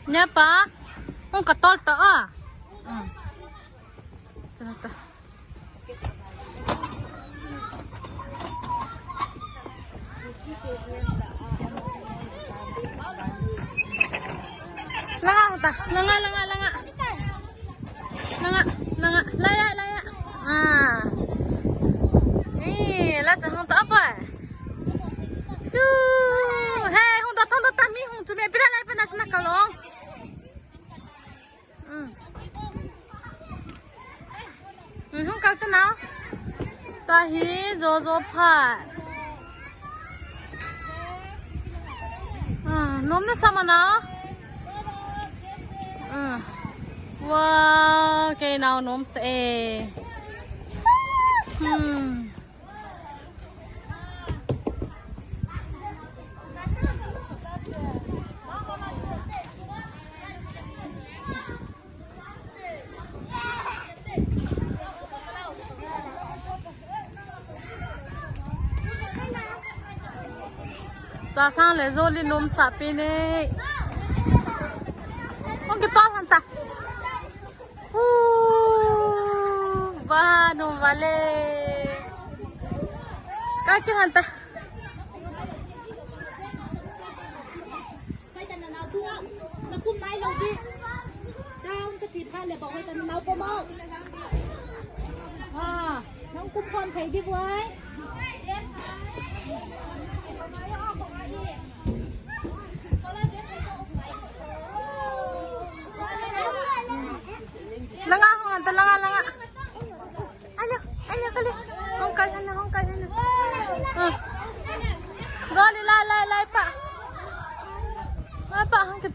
Nya pa? Kung katol to ah. Sana. Langa uta. Langa. Laya. Ah. Ih, la chẳng không tao vậy. Chú, hey, không tao tao mi không chú mẹ biết lại bên này cả luôn. Không cắt thế nào? Ta hi zo phát. Nôm nó sao mà nào? Wow, cái nào nôm sẽ. Sa sang le zo li nom sa pe ne. Ong ke pa han ta. Ba no vale. Ka ke han ta. Kai tan na tu na kum nai lo di. Down ka ti pha leบอกให้tan nau po mo.น้องคุมพรไผดิไว้Langa kung anta langa. Ano kali. Hongkal ano. Zoli lai pa. Pa hangkit.